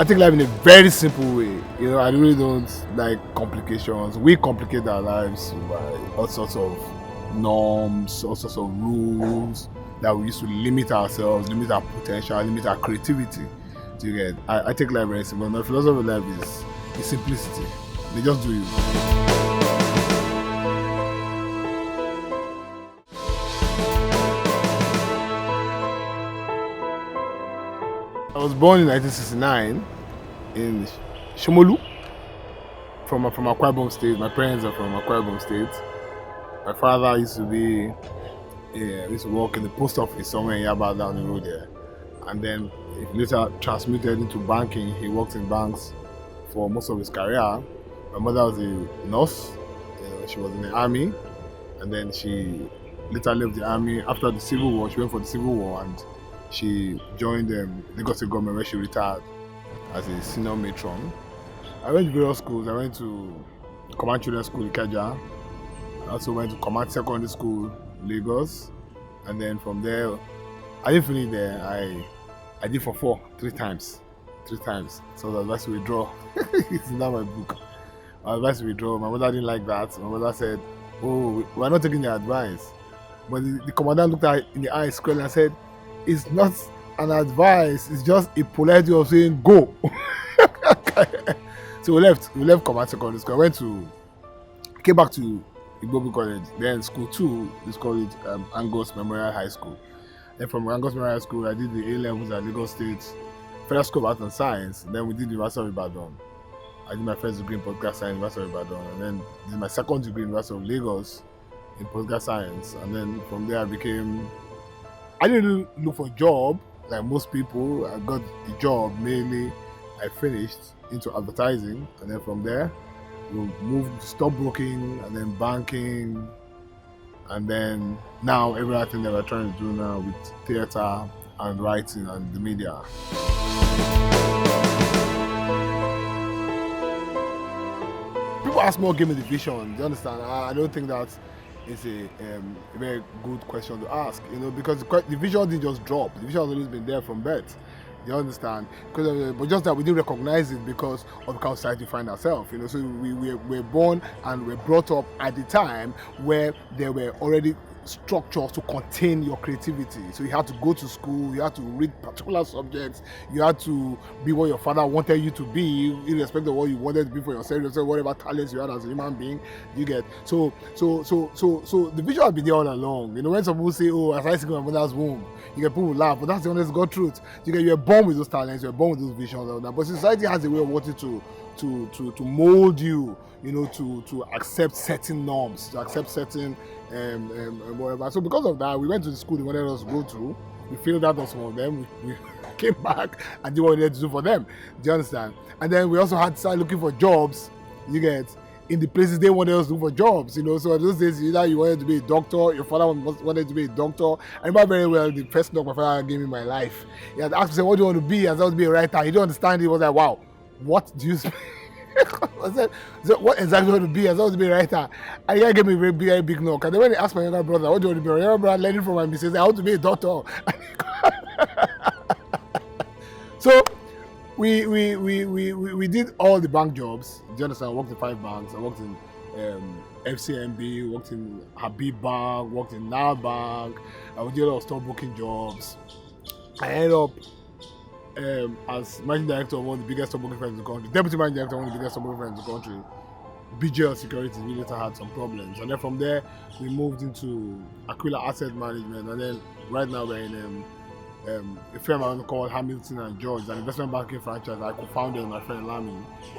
I take life in a very simple way. I really don't like complications. We complicate our lives by all sorts of norms, all sorts of rules that we use to limit ourselves, limit our potential, limit our creativity. Do you get? I take life very simple. My philosophy of life is simplicity. They just do you. I was born in 1969 in Shomolu from Akwa Ibom State. My parents are from Akwa Ibom State. My father used to work in the post office somewhere in Yaba down the road there, and then he later transmuted into banking. He worked in banks for most of his career. My mother was a nurse. She was in the army, and then she later left the army after the Civil War. She went for the Civil War and she joined Lagos State government where she retired as a senior matron. I went to various schools. I went to Command Children's School in Ikeja. I also went to Command Secondary School, Lagos, and then from there, I didn't finish there. I did for three times. So the advice to withdraw. It's not my book. My advice to withdraw. My mother didn't like that. My mother said, "Oh, we're not taking your advice." But the commandant looked at her in the eye, squarely, and said, "It's not an advice. It's just a polite way of saying go." So we left Command Secondary School. Came back to Igbobi College. Then school 2, let's call it Angus Memorial High School. Then from Angus Memorial High School, I did the A levels at Lagos State Federal School of Art and Science. Then we did the University of Ibadan. I did my first degree in political science, University of Ibadan, and then did my second degree in University of Lagos in political science. And then from there, I didn't look for a job like most people. I got the job mainly. I finished into advertising, and then from there, we moved to stockbroking and then banking, and then now everything that we're trying to do now with theater and writing and the media. People ask me what gave me the vision. Do you understand? I don't think that it's a very good question to ask, because the vision didn't just drop. The vision has always been there from birth. You understand? But just that we didn't recognize it because of the kind of society we find ourselves. So we were born and were brought up at the time where there were already structures to contain your creativity. So you had to go to school, you had to read particular subjects, you had to be what your father wanted you to be, irrespective of what you wanted to be for yourself, whatever talents you had as a human being. You get so the vision has been there all along. When some people say, "Oh, as I see my mother's womb," you get people laugh, but that's the honest God truth. You're born with those talents, you're born with those visions, and all that. But society has a way of wanting to mold you, to accept certain norms, to accept certain whatever. So because of that, we went to the school they wanted us to go to. We filled out on some of them. We came back and did what we needed to do for them. Do you understand? And then we also had to start looking for jobs. You get in the places they wanted us to do for jobs. So in those days, either you wanted to be a doctor, your father wanted to be a doctor. I remember very well the first knock my father gave me in my life. He had asked me, "What do you want to be?" I said, "I want to be a writer." He didn't understand it. He was like, "Wow, what do you speak?" I said, "So what exactly do you want to be?" I said, "I want to be a writer." And he gave me a very big knock. And then when he asked my younger brother, "What do you want to be?" My younger brother, learning from my mistakes, "I want to be a doctor." So we did all the bank jobs. Do you understand? I worked in 5 banks. I worked in FCMB, worked in Habib Bank, worked in Nile Bank. I did a lot of stockbroking jobs. I ended up as managing director of one of the biggest stockbroking firms in the country, deputy managing director of one of the biggest stockbroking firms in the country. BJL Securities, we later had some problems, and then from there we moved into Aquila Asset Management, and then right now we're in a firm I called Hamilton and George, an investment banking franchise I co-founded with my friend Lamy.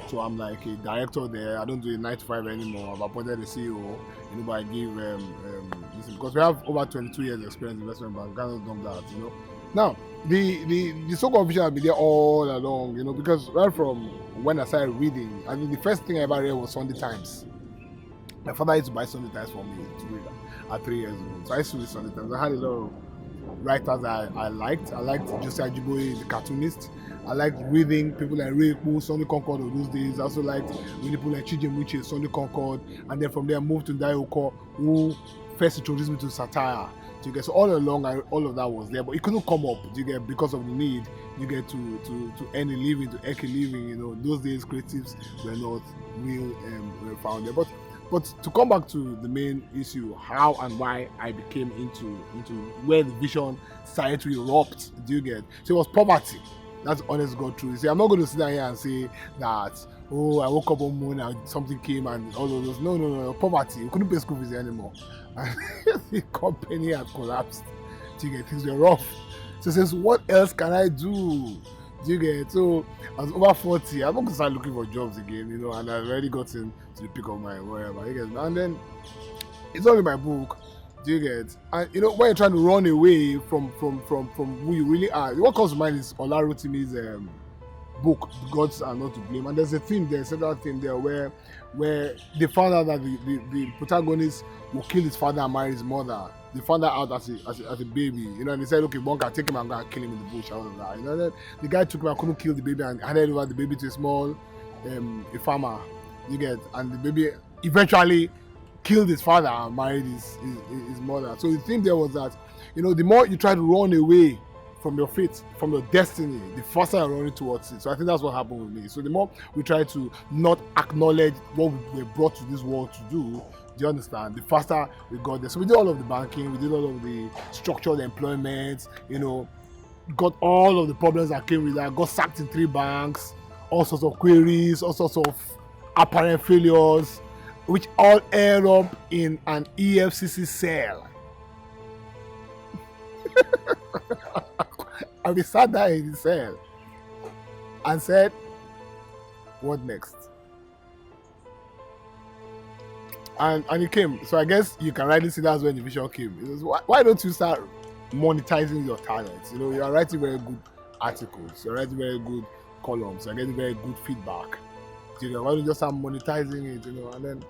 So I'm like a director there. I don't do a 9 to 5 anymore. I've appointed a CEO. But I give because we have over 22 years experience in investment bank. We cannot dump that. Now the so-called vision has been there all along. Because right from when I started reading, the first thing I ever read was Sunday Times. My father used to buy Sunday Times for me to read at 3 years old. So I used to read Sunday Times. I had a lot of writers I liked. I liked Joseph Edgar, the cartoonist. I liked reading people like Ray Ekpo, Sonny Concord of those days. I also liked reading people like Chijemuche, Sonny Concord. And then from there I moved to Dayoko, who first introduced me to satire. Do you get? So all along, all of that was there, but it couldn't come up. Do you get? Because of the need, you get to earn a living, to earn a living. Those days creatives were not real were found there. But to come back to the main issue, how and why I became into where the vision started to erupt. Do you get? So it was poverty. That's honest God truth. See, I'm not going to sit down here and say that, oh, I woke up one morning and something came and all of those. No. Poverty. We couldn't pay school fees anymore. And the company had collapsed. Do you get? Things were rough. So it says, what else can I do? Do you get? So I was over 40. I'm not going to start looking for jobs again, and I've already gotten to the peak of my whatever. You get? And then it's all in my book. Do you get? And when you're trying to run away from who you really are, what comes to mind is Olarotimi's book, "The Gods Are Not to Blame." And there's a theme there, several theme there where they found out that the protagonist will kill his father and marry his mother. They found that out as a baby, and they said, okay, one can take him and go and kill him in the bush, all of that. Then the guy took him and couldn't kill the baby and handed over the baby to a small a farmer. You get? And the baby eventually killed his father and married his mother. So the thing there was that, the more you try to run away from your fate, from your destiny, the faster you're running towards it. So I think that's what happened with me. So the more we try to not acknowledge what we were brought to this world to do, you understand? The faster we got there. So we did all of the banking, we did all of the structured employment, got all of the problems that came with that, got sacked in 3 banks, all sorts of queries, all sorts of apparent failures, which all end up in an EFCC cell. And we sat there in the cell and said, what next? And it came. So I guess you can rightly see that's when the vision came. It was, why don't you start monetizing your talents? You are writing very good articles, you're writing very good columns, you're getting very good feedback. Why don't you just start monetizing it, and then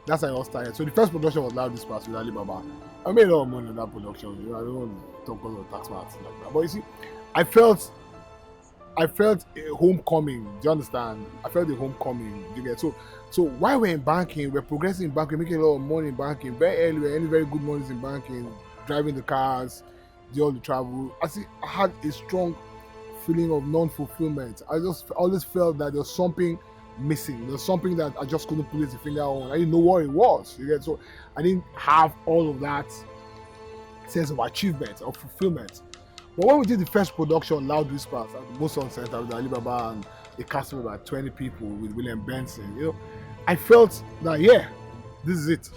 that's how it all started. So the first production was Loud Dispatch with Alibaba. I made a lot of money on that production. I don't want to talk about tax matters like that. But you see, I felt a homecoming. Do you understand? I felt a homecoming. Do you get? So while we're in banking, we're progressing in banking, making a lot of money in banking. Very early, we're earning very good money in banking, driving the cars, do all the travel. I had a strong feeling of non-fulfillment. I just always felt that there was something missing. There's something that I just couldn't put a finger on. I didn't know what it was. You get? So I didn't have all of that sense of achievement or fulfillment. But when we did the first production, Loud Whispers, at the Moson Center with Alibaba and a cast of about 20 people with William Benson, I felt that, this is it.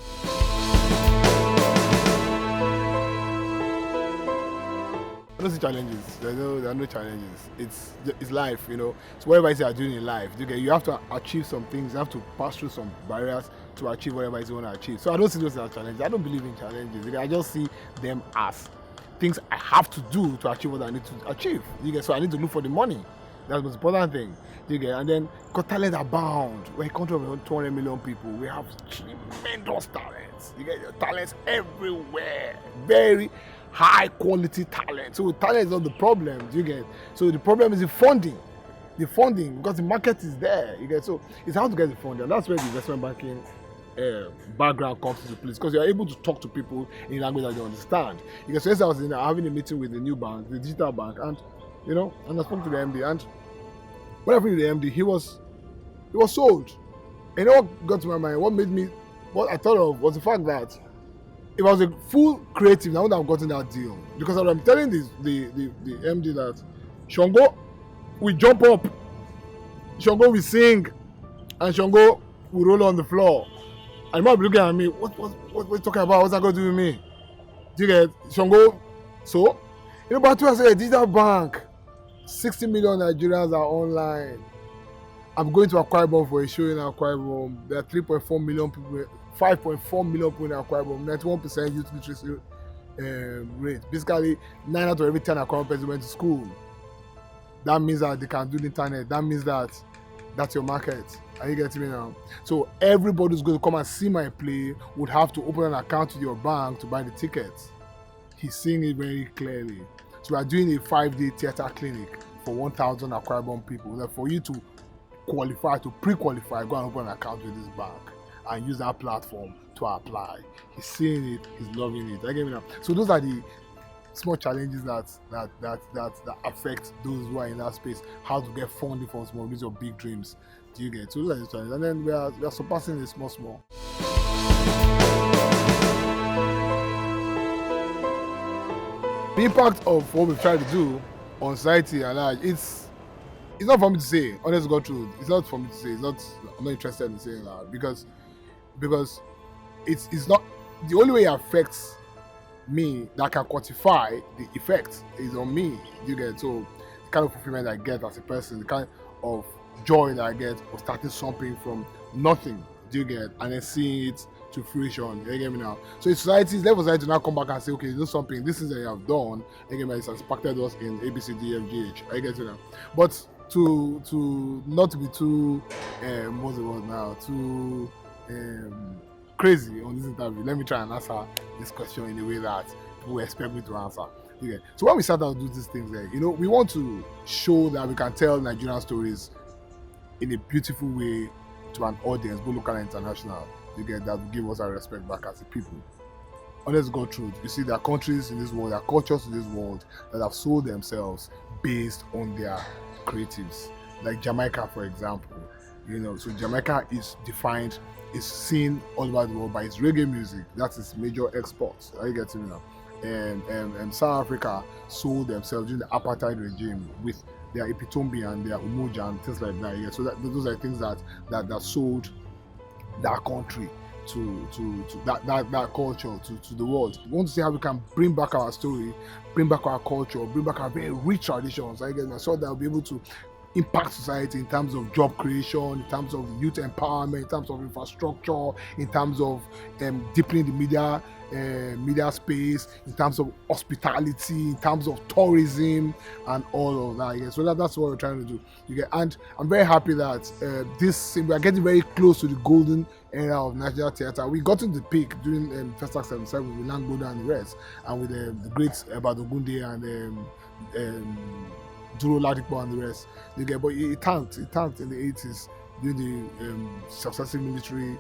I don't see challenges. There are no challenges. It's life, So whatever it is you are doing in life, you have to achieve some things. You have to pass through some barriers to achieve whatever it is you want to achieve. So I don't see those as challenges. I don't believe in challenges. I just see them as things I have to do to achieve what I need to achieve. So I need to look for the money. That's the most important thing. And then got talent abound. We're a country of 200 million people. We have tremendous talents. Talents everywhere. Very high quality talent. So talent is not the problem. So the problem is the funding. Because the market is there. So it's how to get the funding. And that's where the investment banking background comes into place, because you're able to talk to people in a language that they understand. So yesterday I was having a meeting with the new bank, the digital bank, and and I spoke to the MD, and when I spoke to the MD, he was sold. And what got to my mind, what I thought of was the fact that if I was a full creative, I would have gotten that deal. Because I'm telling the MD that Shongo will jump up, Shongo will sing, and Shongo will roll on the floor. And he might be looking at me, what you talking about? What's that going to do with me? Do you get? Shongo? So? But I said, digital bank, 60 million Nigerians are online. I'm going to Akwa Ibom for a show in Akwa Ibom. There are 3.4 million people, 5.4 million people in Akwa Ibom, 91% youth literacy rate. Basically, 9 out of every 10 Akwa Ibom people went to school. That means that they can do the internet. That means that that's your market. Are you getting me now? So everybody who's going to come and see my play would have to open an account with your bank to buy the tickets. He's seeing it very clearly. So we are doing a 5-day theater clinic for 1,000 Akwa Ibom people. For you to qualify, to pre-qualify, go and open an account with this bank. and use that platform to apply. He's seeing it, he's loving it. I get me now. So those are the small challenges that affect those who are in that space. How to get funding for small, these are big dreams. Do you get? So those are the challenges, and then we are surpassing the small. The impact of what we try to do on society and large, it's not for me to say. Honest God truth, it's not for me to say. I'm not interested in saying that because it's not the only way it affects me that can quantify the effect is on me. You get? So the kind of fulfillment I get as a person, the kind of joy that I get of starting something from nothing. Do you get? And then seeing it to fruition. You get me now? So in society, it's left for society to now come back and say, okay, do something. This is that you have done. You get me? It's impacted us in A B C D F G H. I get it now. But to not to be too what's the word now? Too crazy on this interview. Let me try and answer this question in a way that people expect me to answer. Okay. So when we start out to do these things, we want to show that we can tell Nigerian stories in a beautiful way to an audience, both local and international. You get that will give us our respect back as a people. Honest God truth, you see, there are countries in this world, there are cultures in this world that have sold themselves based on their creatives. Like Jamaica, for example. So Jamaica is seen all over the world by its reggae music. That's its major export. Are you getting me now? And South Africa sold themselves during the apartheid regime with their Epitombi and their Umoja and things like that. Yeah. So those are things that sold that country to that culture to the world. We want to see how we can bring back our story, bring back our culture, bring back our very rich traditions. I guess so that we'll be able to impact society in terms of job creation, in terms of youth empowerment, in terms of infrastructure, in terms of deepening the media space, in terms of hospitality, in terms of tourism, and all of that. Yeah. So that's what we're trying to do. And I'm very happy that we are getting very close to the golden era of Nigeria theatre. We got into the peak during Festac 77 with Langboda and the rest, and with the great Badogunde and Duro Ladipo and the rest. But it tanked in the 80s during the successive military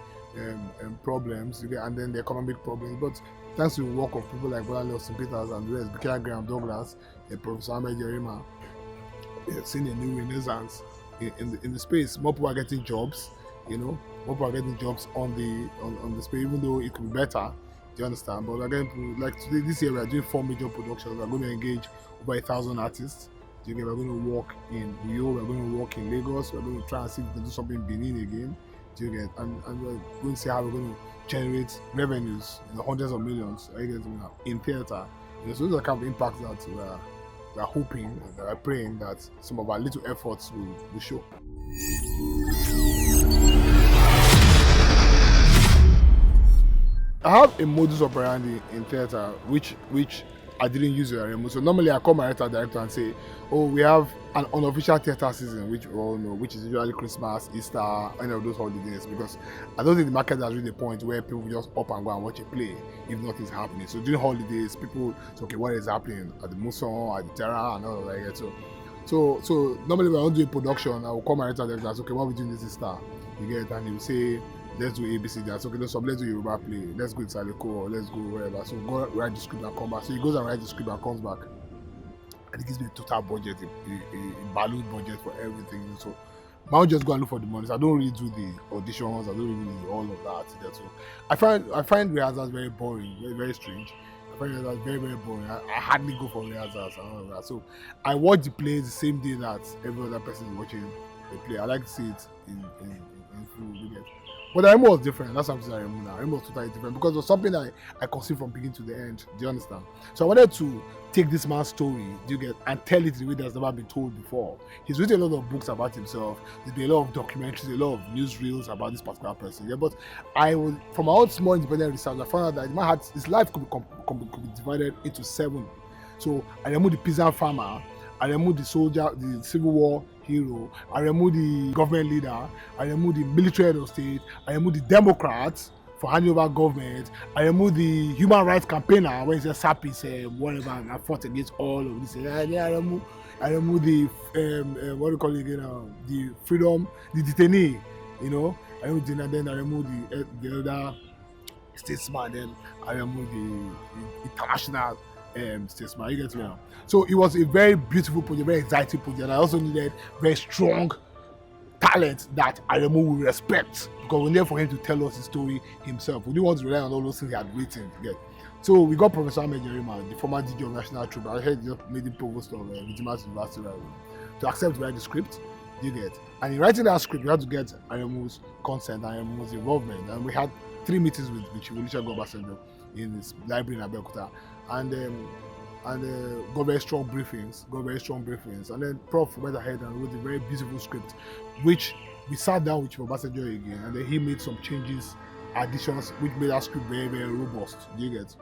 problems, and then the economic problems. But thanks to the work of people like Brother Nelson Peters and the rest, Bikira Graham Douglas, Professor Ahmed Jerima, seeing a new renaissance in the space. More people are getting jobs, more people are getting jobs on the space, even though it could be better. Do you understand? But again, like today, this year, we are doing 4 major productions. We're going to engage over 1,000 artists. We're going to work in Rio, we're going to work in Lagos, we're going to try and see if we can do something in Benin again. And we're going to see how we're going to generate revenues in the hundreds of millions in theatre. So those are the kind of impacts that we're hoping, that we're praying that some of our little efforts will show. I have a modus operandi in theatre which I didn't use it. So normally I call my director and say, oh, we have an unofficial theatre season, which we all know, which is usually Christmas, Easter, any of those holidays, because I don't think the market has reached the point where people just up and go and watch a play if nothing's happening. So during holidays, people say, okay, what is happening at the Muson, at the Terra, and all that. So normally when I don't do a production, I will call my director and say, okay, what are we doing this Easter? And he will say, let's do ABC. That's okay. Let's do Yoruba play. Let's go to Saleko or let's go wherever. So go write the script and come back. So he goes and writes the script and comes back, and he gives me a total budget, a balloon budget for everything. So I will just go and look for the money. So I don't really do the auditions. I don't really do all of that. So I find rehearsals very boring, very, very strange. I find rehearsals very, very boring. I hardly go for rehearsals and all of that. So I watch the plays the same day that every other person is watching the play. I like to see it in full. But the Remo was different. That's something I remember now. Remo was totally different because it was something I conceived from beginning to the end. Do you understand? So I wanted to take this man's story, and tell it the way that's never been told before. He's written a lot of books about himself. There's been a lot of documentaries, a lot of newsreels about this particular person. Yeah, but from my own small independent research, I found out that his life could be divided into 7. So I removed the peasant farmer, I removed the soldier, the Civil War hero, I removed the government leader, I removed the military head of state, I removed the Democrats for handing over government, I removed the human rights campaigner when he said Sapi whatever, and I fought against all of this. I removed the what do you call it again? The freedom, the detainee, Aremu did, and then Aremu the other statesman, then Aremu the international statesman. You get me now? So it was a very beautiful project, very exciting project. I also needed very strong talent that Aremu will respect, because we needed for him to tell us his story himself. We didn't want to rely on all those things he had written. Yeah. So we got Professor Ahmed Jerima, the former DJ of National Troop. I heard he just made him provost of Vigimas University right, to accept to write the script. You get, and in writing that script, we had to get Aremu's consent and Aremu's involvement, and we had 3 meetings with Olusegun Obasanjo in his library in Abeokuta, and got very strong briefings, and then Prof went ahead and wrote a very beautiful script, which we sat down with Obasanjo again, and then he made some changes, additions, which made that script very, very robust. Do you get?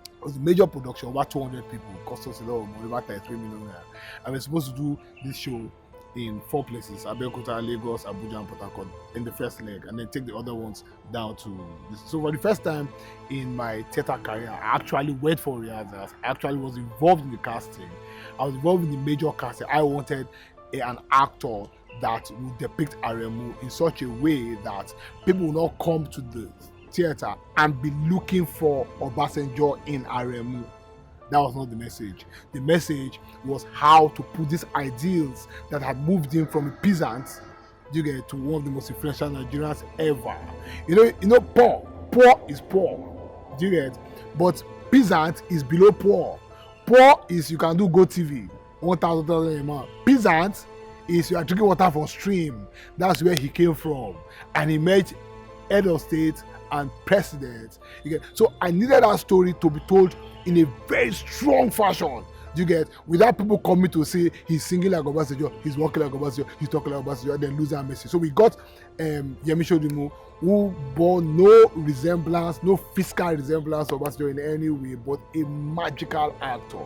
It was a major production, over 200 people, cost us a lot of money, about 33 million naira, and we're supposed to do this show in 4 places: Abeokuta, Lagos, Abuja, and Port Harcourt in the first leg, and then take the other ones down to this. So for the first time in my theatre career, I actually went for rehearsals. I actually was involved in the casting. I was involved in the major casting. I wanted an actor that would depict Aremu in such a way that people will not come to the theatre and be looking for Obasanjo in Aremu. That was not the message. The message was how to put these ideals that had moved him from a peasant, you get, to one of the most influential Nigerians ever. You know, poor is poor, do you get? But peasant is below poor. Poor is you can do Go TV, 1,000 a month. Peasant is you are drinking water from stream. That's where he came from, and he met head of state and president. You get? So I needed that story to be told in a very strong fashion. You get? Without people coming to say he's singing like Obasanjo, he's walking like Obasanjo, he's talking like Obasanjo, and then lose that message. So we got Yemi Shodimu, who bore no resemblance, no physical resemblance of Obasanjo in any way, but a magical actor.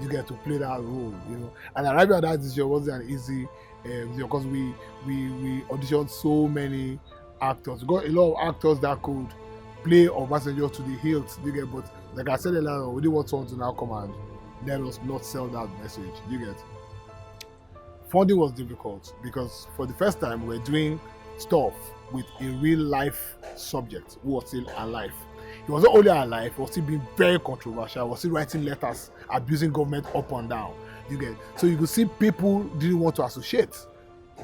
You get to play that role, you know. And arriving at that decision wasn't an easy, because we auditioned so many actors. We got a lot of actors that could play Obasanjo to the hilt, you get, but like I said earlier, we didn't want someone to now come and let us not sell that message, you get. Funding was difficult because for the first time we were doing stuff with a real life subject who was still alive. He was not only alive, he was still being very controversial, he was still writing letters abusing government up and down, you get. So you could see people didn't want to associate,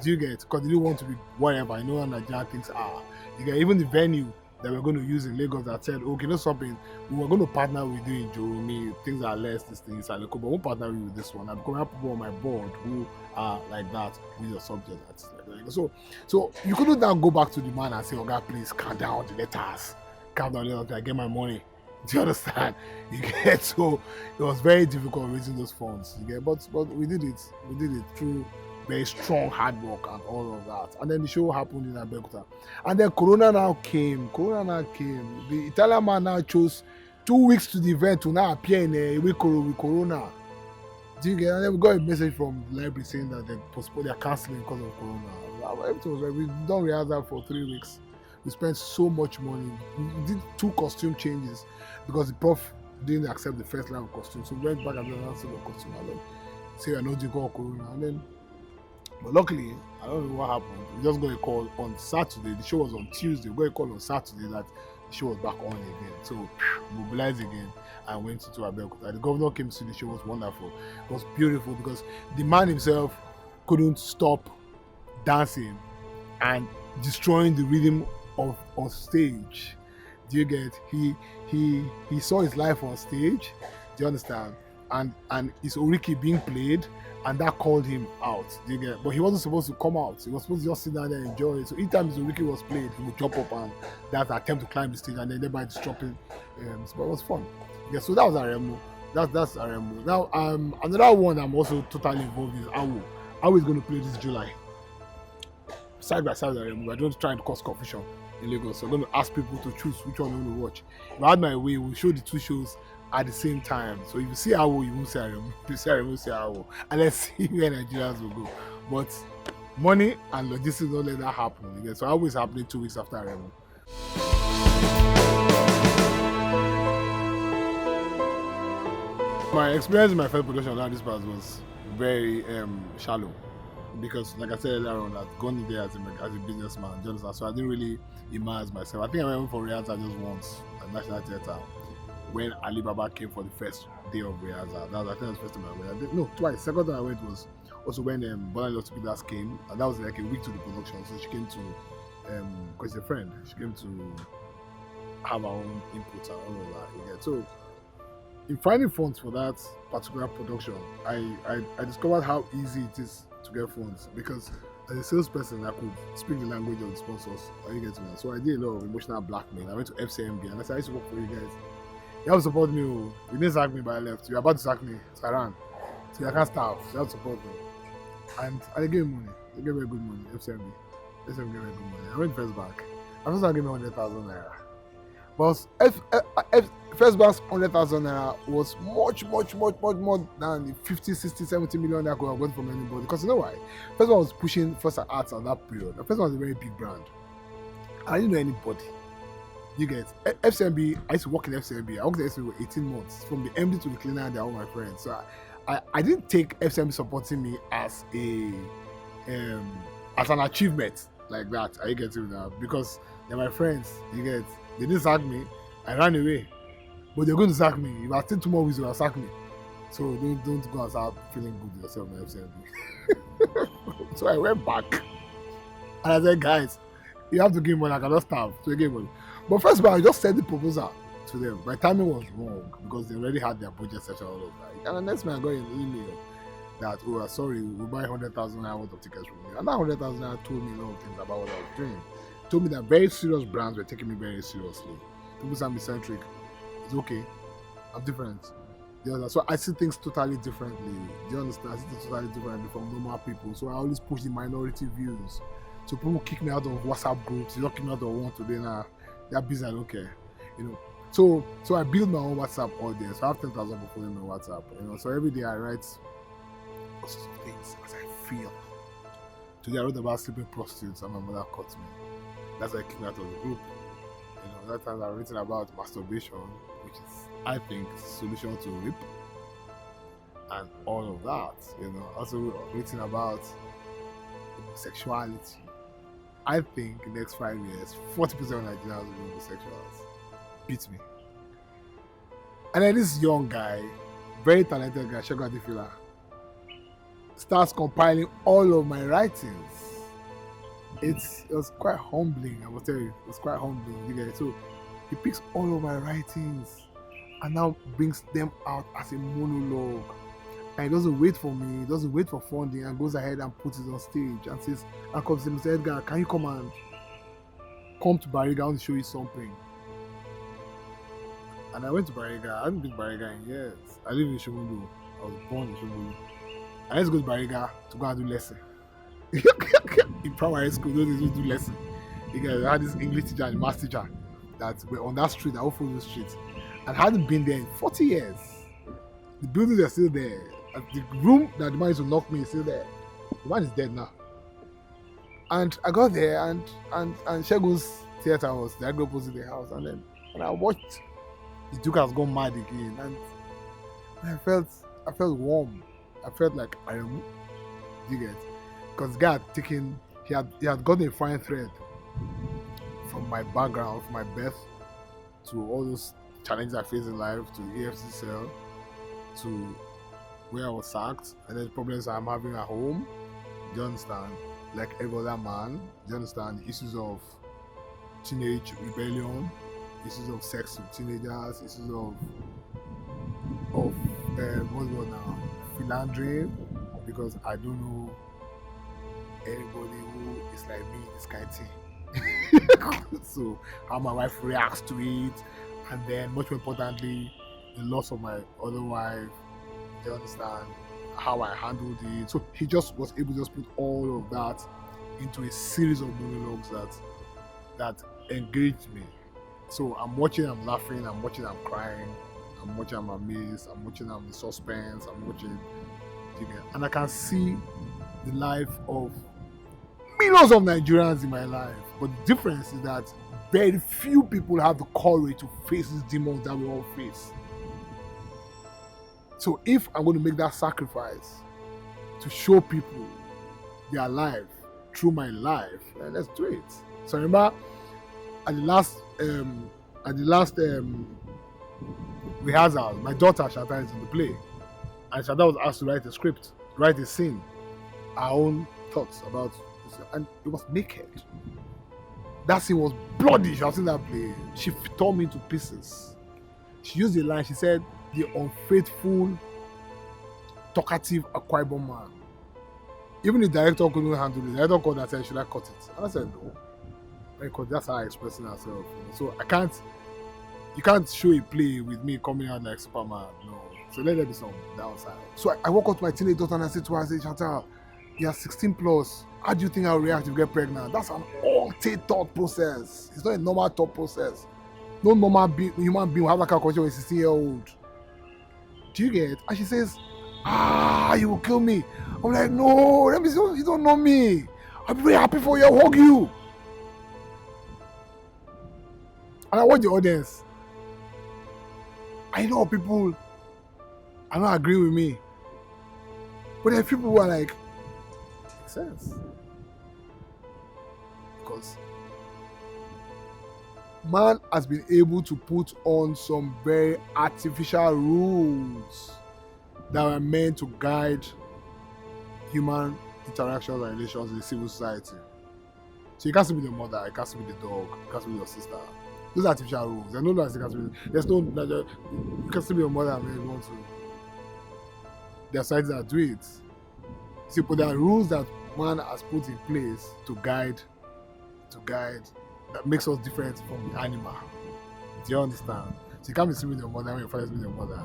do you get, because they didn't want to be whatever, you know how Nigerian things are. You get, even the venue that we're going to use in Lagos that said, okay, you know something, we were going to partner with you in Joromi, things are less, these things are local, but we'll partner with this one. And because I have people on my board who are like that with your subject. That's like that. So you couldn't now go back to the man and say, oh God, please calm down the letters. Calm down the letters, I get my money. Do you understand? You get, so it was very difficult raising those funds. You get, but we did it. We did it through very strong hard work and all of that. And then the show happened in Abeokuta. And then Corona now came. The Italian man now chose 2 weeks to the event to now appear in a week with Corona. Do you get? And then we got a message from the library saying that they're cancelling because of Corona. Everything was right. We done rehearsal for 3 weeks. We spent so much money. We did 2 costume changes because the prof didn't accept the first line of costume. So we went back and did another set of costume. And then say we're not doing Corona. And then, but luckily, I don't know what happened. We just got a call on Saturday. The show was on Tuesday. We got a call on Saturday that the show was back on again. So mobilized again and went to Abeokuta. The governor came to see the show. It was wonderful. It was beautiful because the man himself couldn't stop dancing and destroying the rhythm of stage. Do you get? He saw his life on stage. Do you understand? And his Oriki being played, and that called him out. Do you get? But he wasn't supposed to come out. He was supposed to just sit down there and enjoy it. So each time his Oriki was played, he would jump up and that attempt to climb the stage, and then thereby disrupting. But it was fun. Yeah. So that was Aremu. That's Aremu. Now another one I'm also totally involved in is Awo. Awo is going to play this July. Side by side with Aremu. We're going to try and cause confusion in Lagos. So I'm going to ask people to choose which one they want to watch. If I had my way, we'll show the 2 shows at the same time. So if you see Awo, you won't see Aremu. If you see Aremu, you see Awo. And let's see where Nigerians will go. But money and logistics don't let that happen. Okay? So Awo is happening 2 weeks after Aremu. My experience in my first production of this part was very shallow. because, like I said earlier on, I'd gone in there as a businessman, do you understand? So I didn't really immerse myself. I think I went for rehearsal just once at National Theatre when Alibaba came for the first day of rehearsal. That was, I think, that was the first time I went. No, twice. Second time I went was also when Bonnie Hospitals came, and that was like a week to the production. So she came to, because she's a friend, she came to have her own input and all of that. You get so in finding funds for that particular production, I discovered how easy it is to get funds because as a salesperson, I could speak the language of the sponsors. You get me? So I did a lot of emotional blackmail. I went to FCMB and I said, I used to work for you guys. You have to support me. Oh. You didn't sack me, but I left. You're about to sack me. So I ran. So I can't starve. So you have to support me. And they gave me money. They gave me good money. FCMB. FCMB gave me good money. I went first bank. I first bank gave me 100,000 naira. But First Bank's 100,000 naira was much more than the 50, 60, 70 million that I could have got from anybody. Because you know why? First Bank was pushing First Arts at that period. First Bank was a very big brand. I didn't know anybody. You get FCMB. I used to work in FCMB. I worked in FCMB for 18 months. From the MD to the cleaner, they're all my friends. So I didn't take FCMB supporting me as an achievement like that. I get it now because they're my friends. You get. They didn't sack me. I ran away. But they're going to sack me. If I take 2 more weeks, they'll sack me. So don't go and start feeling good with yourself in FCMB. So I went back. And I said, guys, you have to give money. I cannot starve. So they gave money. But first of all, I just sent the proposal to them. My timing was wrong because they already had their budget set all of that. And the next time I got an email that, oh, sorry, we'll buy 100,000 naira worth of tickets from you. And that 100,000 naira told me a lot of things about what I was doing. Told me that very serious brands were taking me very seriously. People say I'm eccentric. It's okay. I'm different. So I see things totally differently. Do you understand? I see things totally differently from normal people. So I always push the minority views. So people kick me out of WhatsApp groups. They don't kick me out of one today now. They're busy, I don't care. So I build my own WhatsApp audience. So I have 10,000 people in my WhatsApp. So every day I write all sorts of things as I feel. Today I wrote about sleeping prostitutes and my mother caught me. That's why I kicked me out of the group. That time I've written about masturbation, which is, I think, solution to rape and all of that. Also written about sexuality. I think in the next 5 years, 40% of Nigerians will be homosexuals. Beats me. And then this young guy, very talented guy, Shegun Adefila, starts compiling all of my writings. It was quite humbling, I will tell you. It was quite humbling. So he picks all of my writings and now brings them out as a monologue. And he doesn't wait for me, he doesn't wait for funding, and goes ahead and puts it on stage and says, and comes to Mr. Edgar, can you come to Bariga? I want to show you something. And I went to Bariga. I haven't been to Bariga in years. I live in Shomolu. I was born in Shomolu. I used to go to Bariga to go and do lesson. In primary school, those days we do lesson. I had this English teacher and math teacher that were on that street, that would follow the street, and hadn't been there in 40 years. The buildings are still there. And the room that the man used to knock me is still there. The man is dead now. And I got there, and Shegun's theater was directly opposite the house, and I watched the Duke has gone mad again, and I felt warm. I felt like I am. You get? Because the guy had taken, he had gotten a fine thread from my background, from my birth, to all those challenges I faced in life, to the AFC cell, to where I was sacked, and then the problems I'm having at home. Do you understand? Like every other man. Do you understand? The issues of teenage rebellion, issues of sex with teenagers, issues of what's going now? Philandering, because I don't know anybody who is like me in this kind of thing. So how my wife reacts to it, and then much more importantly, the loss of my other wife. Do you understand? How I handled it. So he just was able to just put all of that into a series of monologues that engaged me. So I'm watching, I'm laughing, I'm watching, I'm crying, I'm watching, I'm amazed, I'm watching, I'm in suspense, I'm watching, and I can see the life of millions of Nigerians in my life. But the difference is that very few people have the courage to face these demons that we all face. So if I'm going to make that sacrifice to show people their life through my life, let's do it. So remember at the last rehearsal, my daughter Shata is in the play, and Shata was asked to write a script, write a scene, our own thoughts about this, and it was naked. That scene was bloody. She was in that play. She tore me to pieces. She used a line. She said, "The unfaithful, talkative Akwa Ibom man." Even the director couldn't handle it. The director called and said, "Should I cut it?" And I said, "No," because that's how I'm expressing herself. So I can't. You can't show a play with me coming out like Superman. No. So let there be some downside. So I walk up to my teenage daughter and I said to her, I said, "Chantal, you're 16 plus. How do you think I'll react if you get pregnant?" That's an altered thought process. It's not a normal thought process. No normal human being will have that kind of conversation with a 16-year-old. Do you get? And she says, "You will kill me." I'm like, "No, let me see. You don't know me. I'll be very happy for you. I'll hug you." And I watch the audience. I know people are not agreeing with me. But there are people who are like, makes sense. Because man has been able to put on some very artificial rules that were meant to guide human interactions and relations in the civil society. So you can't sleep with your mother, you can't sleep with the dog, you can't sleep with your sister. Those are artificial rules. There's no laws you can't sleep with. There's no, you can sleep with your mother and you want to. There are sites that do it. See, but there are rules that man has put in place to guide, that makes us different from the animal. Do you understand? So you can't be sleeping with your mother when your father is with your mother.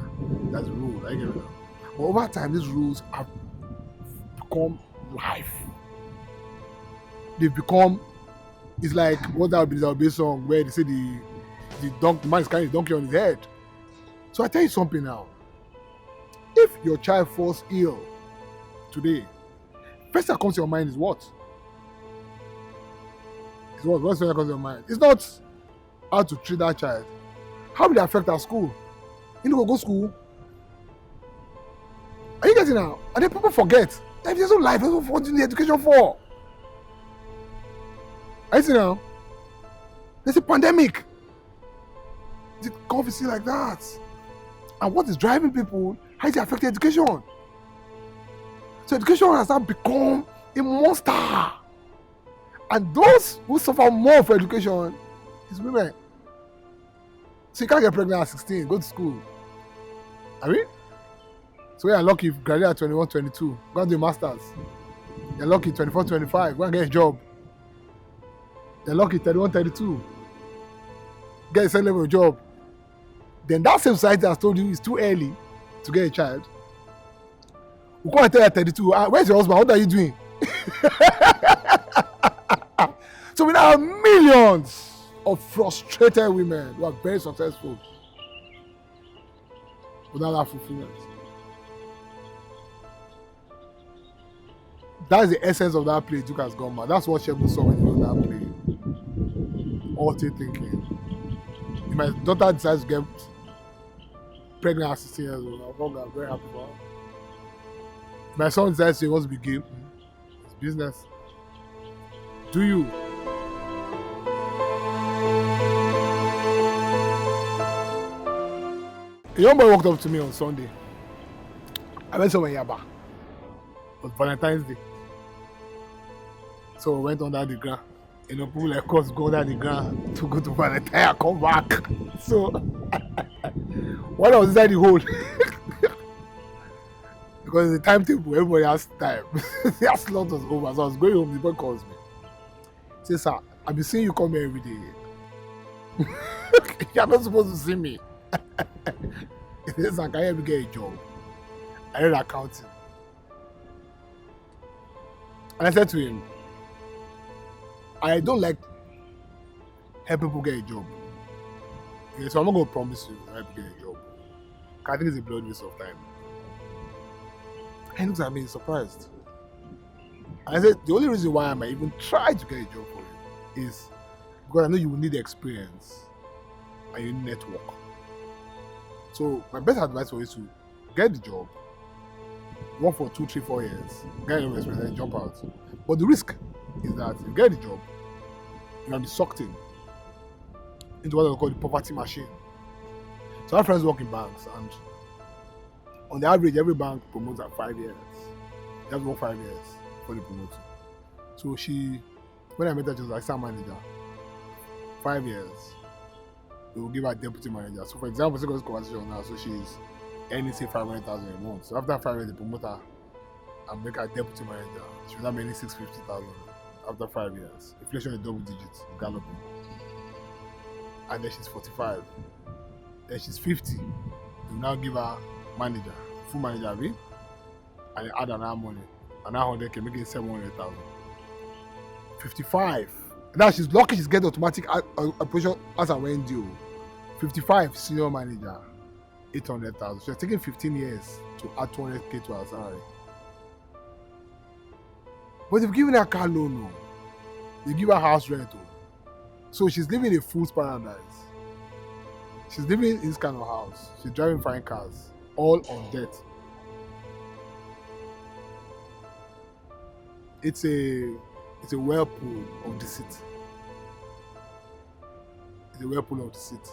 That's the rule. I get it now. But over time, these rules have become life. They've become, it's like what that would be a song where they say the man is carrying the donkey on his head. So I tell you something now. If your child falls ill today, first thing that comes to your mind is what? It's what? What's the first thing that comes to your mind? It's not how to treat that child. How will it affect our school? You know, go to school. Are you getting now? And then people forget. There's no life. What do you need education for? Are you see now? There's a pandemic. The COVID is like that. And what is driving people? How is it affecting education? So education has now become a monster. And those who suffer more for education is women. So you can't get pregnant at 16, go to school. I mean? So you're lucky if you graduate at 21, 22, go and do a master's. You're lucky 24, 25, go and get a job. You're lucky 31, 32, get a second level job. Then that same society has told you it's too early to get a child. We come and tell you at 32, where's your husband? What are you doing? So we now have millions of frustrated women who are very successful without that fulfillment. That's the essence of that play Duke has gone mad. That's what Shebu saw when he wrote that play. Altered thinking. If my daughter decides to get pregnant at 16 years old, I'm very happy for her. If my son decides he wants to be gay, it's business. Do you? A young boy walked up to me on Sunday. I went somewhere in Yaba. It was Valentine's Day. So we went under the ground. You know, people like us go under the ground to go to Valentine and come back. So when I was inside the hole, because the timetable, everybody has time. Their slot was over. So I was going home, the boy calls me. He says, "Sir, I've been seeing you come here every day. You're not supposed to see me." He says, "Sir, can you help me get a job? I read accounting." And I said to him, I don't like helping people get a job. Okay, so I'm not going to promise you to help you get a job. I think it's a blood waste of time. And he looks at me surprised. And I said, the only reason why I might even try to get a job for you is because I know you will need experience and you need network. So my best advice for you is to get the job, Work for 2, 3, 4 years, get enough experience, then jump out. But the risk is that you get the job, you can be sucked into what they call the poverty machine. So our friends work in banks, and on the average, every bank promotes at 5 years. You have to work 5 years before they promote you. So when I met her, she was like, assistant manager. 5 years, they will give her deputy manager. So for example, second conversation now, so she's earning say 500,000 a month. So after 5 years, they promote her and make her deputy manager. She will now be earning 650,000 after 5 years. Inflation is double digits, galloping. And then she's 45. Then she's 50. They will now give her manager, full manager, and they add another money. Another 100K, making 700,000. 55. Now she's lucky she's getting automatic approval as and when due. 55, senior manager, 800,000. She's taking 15 years to add 200K to her salary. But they've given her a car loan, no. They give her house rent, oh. So she's living in a fool's paradise. She's living in this kind of house. She's driving fine cars, all on debt. It's a whirlpool of deceit. It's a whirlpool of deceit.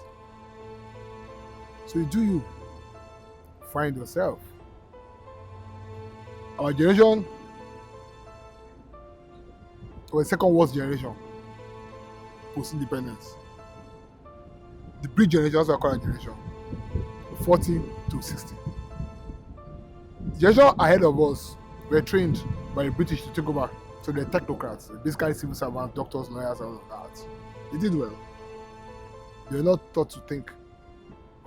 So you find yourself. Our generation was the second worst generation post-independence. The bridge generation, that's what I call a generation. 40 to 60. The generation ahead of us were trained by the British to take over. So they're technocrats, basically civil servants, doctors, lawyers, and all of that. They did well. They were not taught to think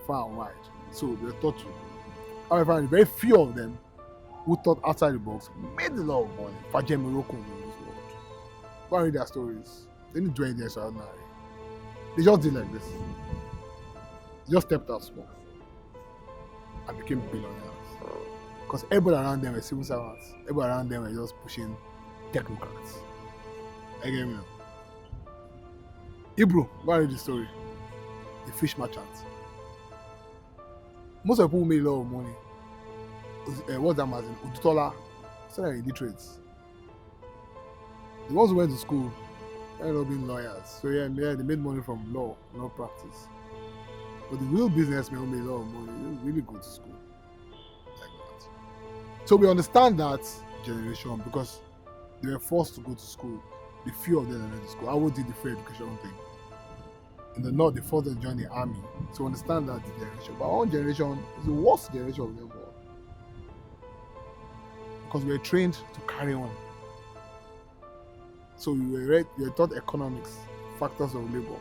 far and wide. So they were taught to. However, very few of them who thought outside the box made a lot of money. Fajem Morocco in this world. Go and read their stories. They didn't do anything extraordinary. They just did like this. They just stepped out small and became billionaires. Because everybody around them were civil servants. Everybody around them were just pushing technocrats. Again, you know. Hebrew, go and read the story. The fish merchant. Most of the people who made a lot of money, what's that magazine? Udutola, said they're illiterates. The ones who went to school ended up being lawyers. So yeah, they made money from law practice. But the real businessmen who made a lot of money, they really go to school. Like that. So we understand that generation because they were forced to go to school. The few of them that went to school. Awo did the free education thing. In the north, they forced them to join the army. So understand that generation. But our own generation is the worst generation of them all. Because we were trained to carry on. So we were taught economics, factors of labor.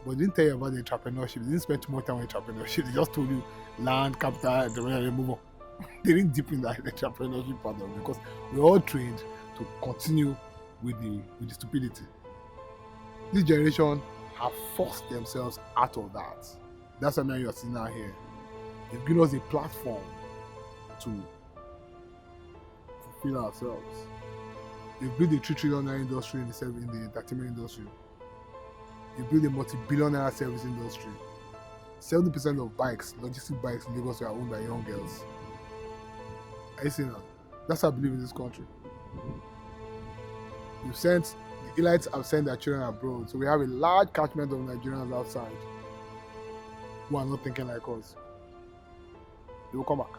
But they didn't tell you about the entrepreneurship. They didn't spend too much time on entrepreneurship. They just told you land, capital, and move on. They didn't deep in that entrepreneurship part of it because we're all trained to continue with the stupidity. This generation have forced themselves out of that. That's why now you're sitting out here. They've given us a platform to fulfill ourselves. They've built a $3 trillion industry in the entertainment industry. They've built a multi-billion service industry. 70% of bikes, logistic bikes in Lagos are owned by young girls. Are you seeing that? That's how I believe in this country. The elites have sent their children abroad, so we have a large catchment of Nigerians outside who are not thinking like us. They will come back.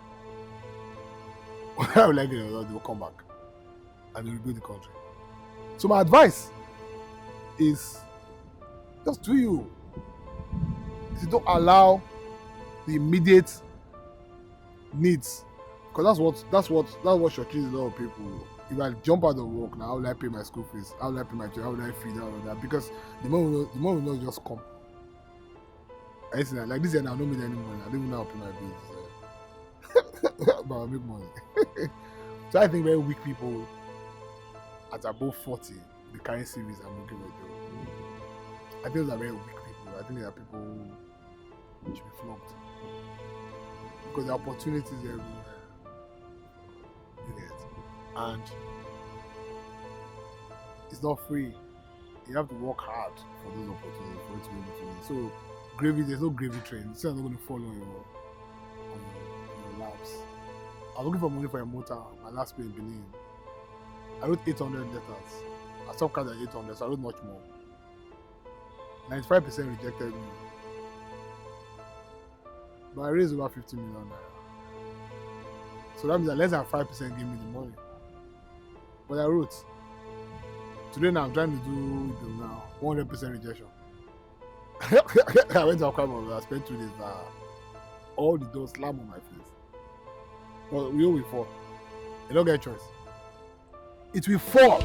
Whether I would like it or not, they will come back and they will build the country. So my advice is just do you. If you don't allow the immediate needs, because that's what shortchanges a lot of people. If I jump out of work now, how will I pay my school fees? How will I pay my children? How will I feed all of that? Because the money will not just come. I see that. Like this year, I don't make any money. I don't even know how to pay my bills. But I make money. So I think very weak people at above 40, they carry CVs and looking for a job. I think those are very weak people. I think they are people who should be flogged. Because the opportunities everywhere. You get. And it's not free. You have to work hard for those opportunities for it to be able to win. So there's no gravy train. It's not going to fall on your laps. I was looking for money for a motor, my last pay in Benin. I wrote 800 letters. I stopped card at 800, so I wrote much more. 95% rejected me. But I raised over 50 million naira. So that means that less than 5% gave me the money. But I wrote. Today now I'm trying to do it now. 100% rejection. I went to Accra, I spent 2 days there. All the doors slam on my face. But we all will fall. You don't get a choice. It will fall.